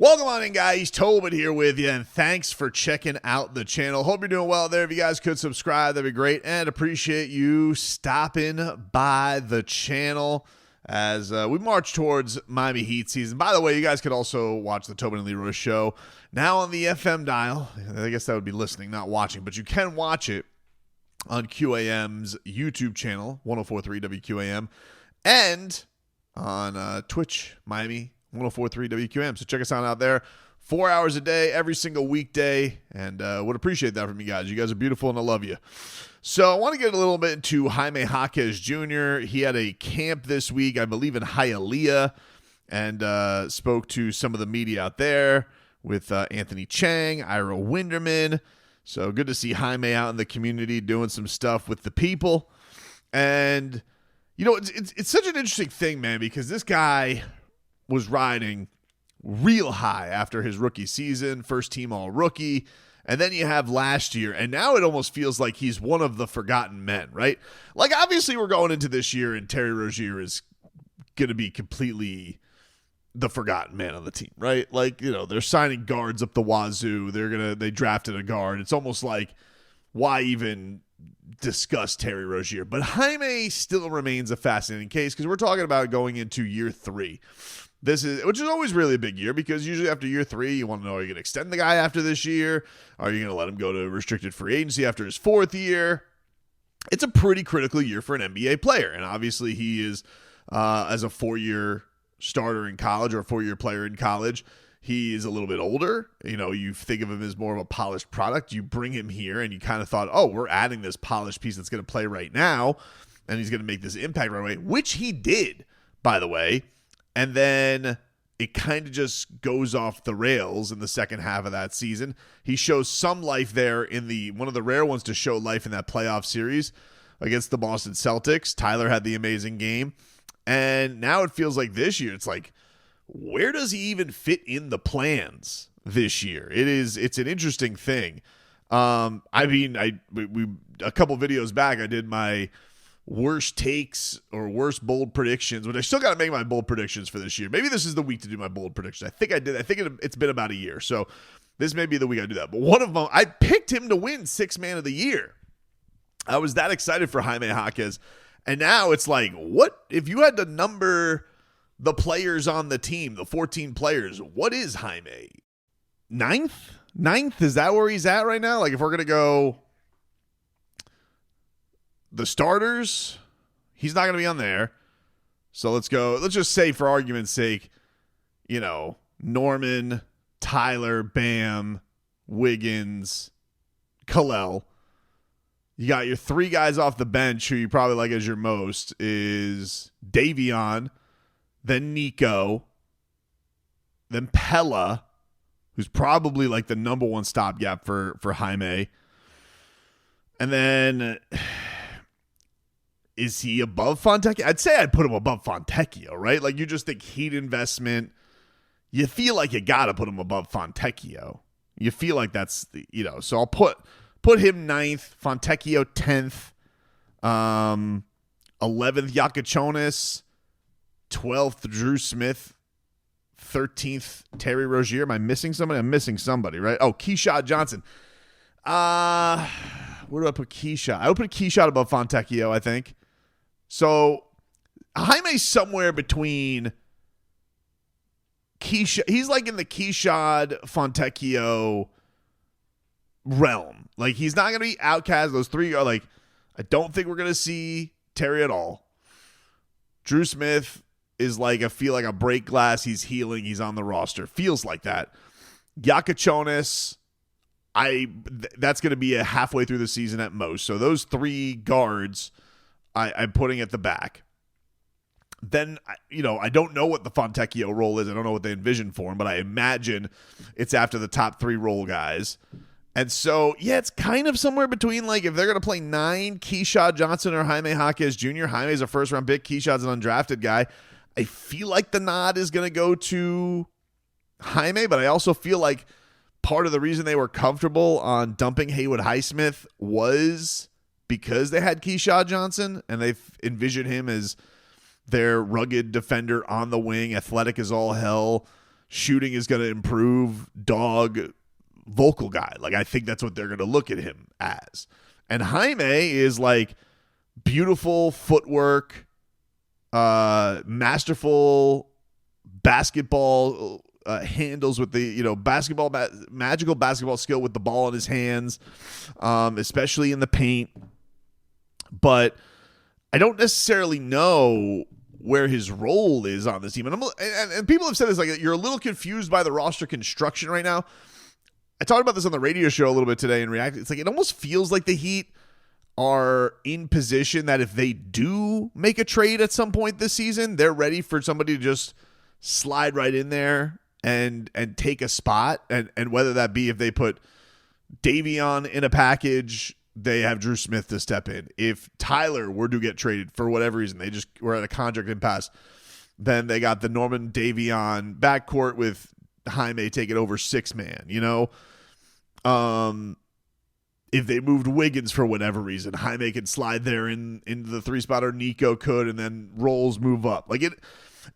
Welcome on in, guys. Tobin here with you, and thanks for checking out the channel. Hope you're doing well there. If you guys could subscribe, that'd be great, and appreciate you stopping by the channel as we march towards Miami Heat season. By the way, you guys could also watch the Tobin and Leroy show now on the FM dial. I guess that would be listening, not watching, but you can watch it on QAM's YouTube channel, 104.3 WQAM, and on Twitch, Miami 104.3 WQAM. So check us out there 4 hours a day, every single weekday, and would appreciate that from you guys. You guys are beautiful, and I love you. So I want to get a little bit into Jaime Jaquez Jr. He had a camp this week, I believe, in Hialeah, and spoke to some of the media out there with Anthony Chang, Ira Winderman. So good to see Jaime out in the community doing some stuff with the people. And, you know, it's such an interesting thing, man, because this guy was riding real high after his rookie season, first team all-rookie, and then you have last year, and now it almost feels like he's one of the forgotten men, right? Like, obviously, we're going into this year, and Terry Rozier is going to be completely the forgotten man on the team, right? Like, you know, they're signing guards up the wazoo. They drafted a guard. It's almost like, why even discuss Terry Rozier? But Jaime still remains a fascinating case because we're talking about going into year 3. Which is always really a big year because usually after year 3, you want to know, are you going to extend the guy after this year? Are you going to let him go to restricted free agency after his 4th year? It's a pretty critical year for an NBA player. And obviously he is, as a 4-year starter in college or a 4-year player in college, he is a little bit older. You know, you think of him as more of a polished product. You bring him here and you kind of thought, oh, we're adding this polished piece that's going to play right now. And he's going to make this impact right away, which he did, by the way. And then it kind of just goes off the rails in the second half of that season. He shows some life there in one of the rare ones to show life in that playoff series against the Boston Celtics. Tyler had the amazing game. And now it feels like this year, it's like, where does he even fit in the plans this year? It's an interesting thing. A couple videos back, I did my worst takes or worst bold predictions, but I still got to make my bold predictions for this year. Maybe this is the week to do my bold predictions. I think I did. I think it's been about a year. So this may be the week I do that. But one of them, I picked him to win 6th man of the year. I was that excited for Jaime Jaquez. And now it's like, what if you had to number the players on the team, the 14 players, what is Jaime? 9th? Is that where he's at right now? Like, if we're going to go the starters, he's not going to be on there. So let's just say, for argument's sake, you know, Norman, Tyler, Bam, Wiggins, Kalel. You got your 3 guys off the bench who you probably like as your most is Davion, then Nico, then Pella, who's probably like the number 1 stopgap for Jaime. And then, is he above Fontecchio? I'd say I'd put him above Fontecchio, right? Like, you just think Heat investment. You feel like you got to put him above Fontecchio. You feel like that's, you know, so I'll put him 9th, Fontecchio 10th, 11th Jakučionis, 12th Drew Smith, 13th Terry Rozier. Am I missing somebody? I'm missing somebody, right? Oh, Keyshawn Johnson. Where do I put Keyshawn? I would put Keyshawn above Fontecchio, I think. So Jaime's somewhere between Keyshawn. He's like in the Keyshawn Fontecchio realm. Like, he's not going to be outcast. Those 3 are like, I don't think we're going to see Terry at all. Drew Smith is like, I feel like a break glass. He's healing. He's on the roster. Feels like that. Jakučionis, that's going to be a halfway through the season at most. So those 3 guards, I'm putting at the back. Then, you know, I don't know what the Fontecchio role is. I don't know what they envision for him, but I imagine it's after the top 3 role guys. And so, yeah, it's kind of somewhere between, like, if they're going to play 9, Keyshawn Johnson or Jaime Jaquez Jr. Jaime's a first-round pick. Keyshawn's an undrafted guy. I feel like the nod is going to go to Jaime, but I also feel like part of the reason they were comfortable on dumping Haywood Highsmith was because they had Keyshawn Johnson, and they envisioned him as their rugged defender on the wing, athletic as all hell, shooting is going to improve, dog, vocal guy. Like, I think that's what they're going to look at him as. And Jaime is like beautiful footwork, masterful basketball handles with the, magical basketball skill with the ball in his hands, especially in the paint. But I don't necessarily know where his role is on this team. And people have said this, like, you're a little confused by the roster construction right now. I talked about this on the radio show a little bit today and reacted. It's like, it almost feels like the Heat are in position that if they do make a trade at some point this season, they're ready for somebody to just slide right in there and take a spot. And whether that be if they put Davion in a package, they have Drew Smith to step in. If Tyler were to get traded for whatever reason, they just were at a contract impasse, then they got the Norman Davion backcourt with Jaime taking over 6-man, if they moved Wiggins for whatever reason, Jaime could slide there into the 3 spot, or Nico could, and then roles move up. Like,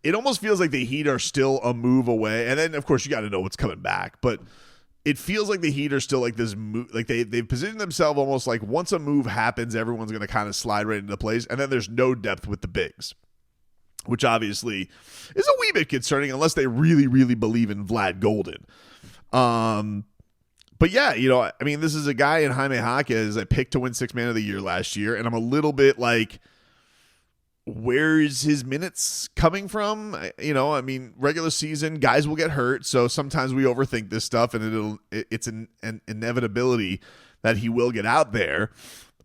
it almost feels like the Heat are still a move away. And then, of course, you got to know what's coming back. But it feels like the Heat are still like this move. Like, they've positioned themselves almost like once a move happens, everyone's going to kind of slide right into place. And then there's no depth with the bigs, which obviously is a wee bit concerning unless they really, really believe in Vlad Golden. But yeah, this is a guy in Jaime Jaquez I picked to win 6-man of the year last year, and I'm a little bit like, where's his minutes coming from? Regular season, guys will get hurt, so sometimes we overthink this stuff, and it's an inevitability that he will get out there.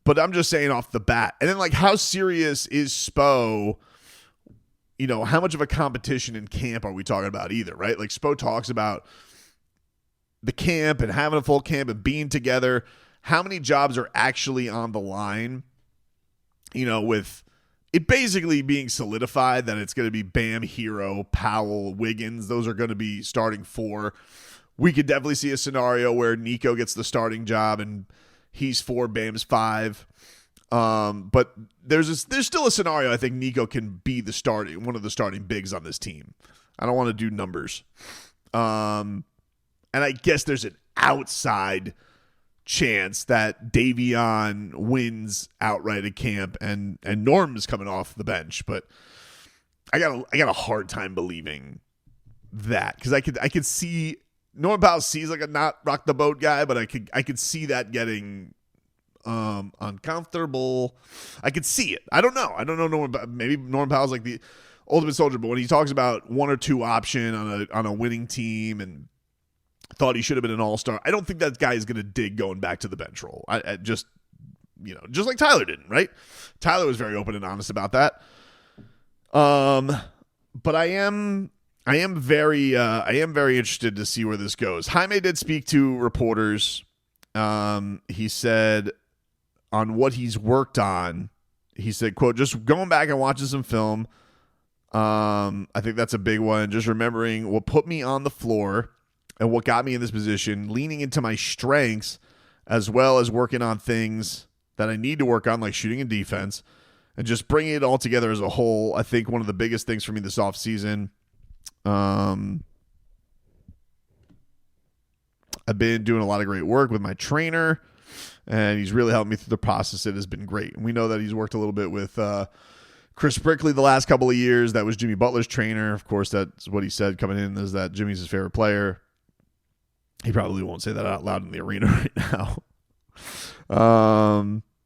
But I'm just saying off the bat. And then, like, how serious is Spo? How much of a competition in camp are we talking about either, right? Like, Spo talks about the camp and having a full camp and being together. How many jobs are actually on the line, with it basically being solidified that it's going to be Bam, Hero, Powell, Wiggins. Those are going to be starting 4. We could definitely see a scenario where Nico gets the starting job and he's 4, Bam's 5. But there's still a scenario I think Nico can be one of the starting bigs on this team. I don't want to do numbers. And I guess there's an outside chance that Davion wins outright at camp and Norm is coming off the bench. But I got a hard time believing that, because I could see Norm Powell sees like a not rock the boat guy, but I could see that getting uncomfortable. I could see it. I don't know Norm. Maybe Norm Powell's like the ultimate soldier, but when he talks about 1 or 2 option on a winning team and thought he should have been an all-star, I don't think that guy is going to dig going back to the bench role. I just like Tyler didn't, right? Tyler was very open and honest about that. But I am very interested to see where this goes. Jaime did speak to reporters. He said on what he's worked on, he said, quote, just going back and watching some film. I think that's a big one. Just remembering what put me on the floor and what got me in this position, leaning into my strengths, as well as working on things that I need to work on, like shooting and defense, and just bringing it all together as a whole. I think one of the biggest things for me this offseason, I've been doing a lot of great work with my trainer, and he's really helped me through the process. It has been great. And we know that he's worked a little bit with Chris Brickley the last couple of years. That was Jimmy Butler's trainer. Of course, that's what he said coming in, is that Jimmy's his favorite player. He probably won't say that out loud in the arena right now.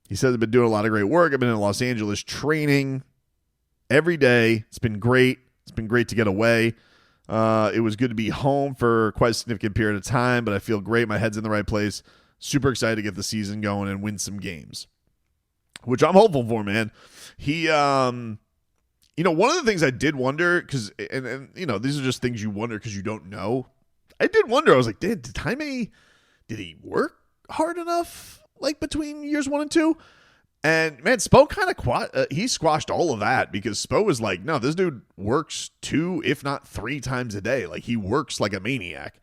He says, I've been doing a lot of great work. I've been in Los Angeles training every day. It's been great. It's been great to get away. It was good to be home for quite a significant period of time, but I feel great. My head's in the right place. Super excited to get the season going and win some games, which I'm hopeful for, man. He, one of the things I did wonder, because, and these are just things you wonder because you don't know. I did wonder. I was like, did Jaime, did he work hard enough, like between years 1 and 2? And man, Spo kind of he squashed all of that, because Spo was like, no, this dude works 2, if not 3 times a day. Like, he works like a maniac.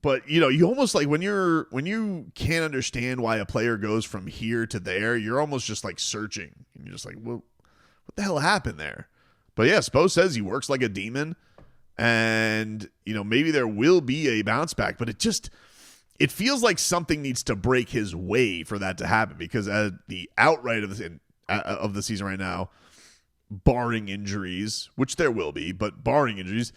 But you almost like when you can't understand why a player goes from here to there, you're almost just like searching, and you're just like, well, what the hell happened there? But yeah, Spo says he works like a demon. And, maybe there will be a bounce back, but it feels like something needs to break his way for that to happen, because at the outright of the season right now, barring injuries, which there will be, but barring injuries,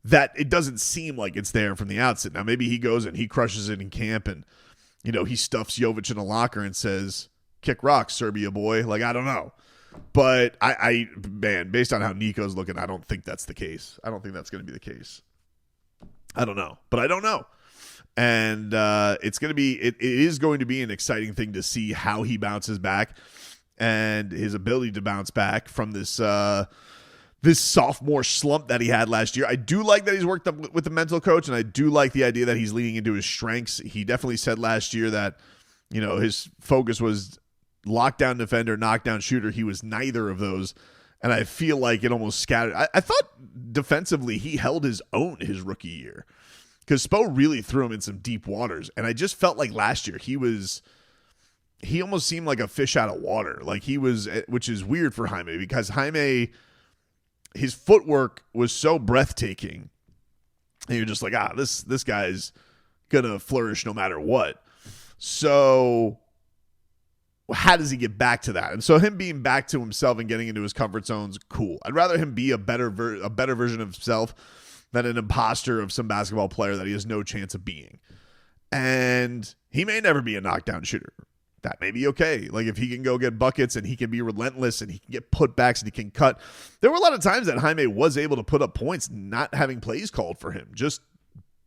that it doesn't seem like it's there from the outset. Now, maybe he goes and he crushes it in camp and, he stuffs Jovic in a locker and says, kick rocks, Serbia boy. Like, I don't know. But man, based on how Nico's looking, I don't think that's the case. I don't think that's going to be the case. I don't know, but I don't know. And it is going to be an exciting thing to see how he bounces back and his ability to bounce back from this sophomore slump that he had last year. I do like that he's worked up with the mental coach, and I do like the idea that he's leaning into his strengths. He definitely said last year that, his focus was lockdown defender, knockdown shooter. He was neither of those, and I feel like it almost scattered. I thought defensively he held his own his rookie year, because Spo really threw him in some deep waters, and I just felt like last year he almost seemed like a fish out of water. Like he was, which is weird for Jaime, because Jaime, his footwork was so breathtaking, and you're just like, this guy's gonna flourish no matter what. So how does he get back to that? And so him being back to himself and getting into his comfort zone's cool. I'd rather him be a better version of himself than an imposter of some basketball player that he has no chance of being. And he may never be a knockdown shooter. That may be okay. Like, if he can go get buckets and he can be relentless and he can get putbacks and he can cut. There were a lot of times that Jaime was able to put up points not having plays called for him. Just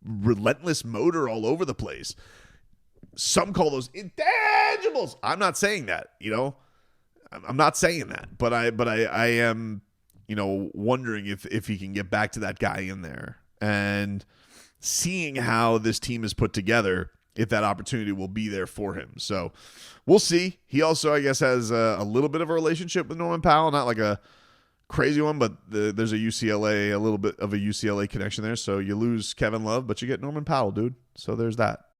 relentless motor all over the place. Some call those intangibles. I'm not saying that, I'm not saying that, but I am, wondering if he can get back to that guy in there, and seeing how this team is put together, if that opportunity will be there for him. So we'll see. He also, I guess, has a little bit of a relationship with Norman Powell, not like a crazy one, but there's a little bit of a UCLA connection there. So you lose Kevin Love, but you get Norman Powell, dude. So there's that.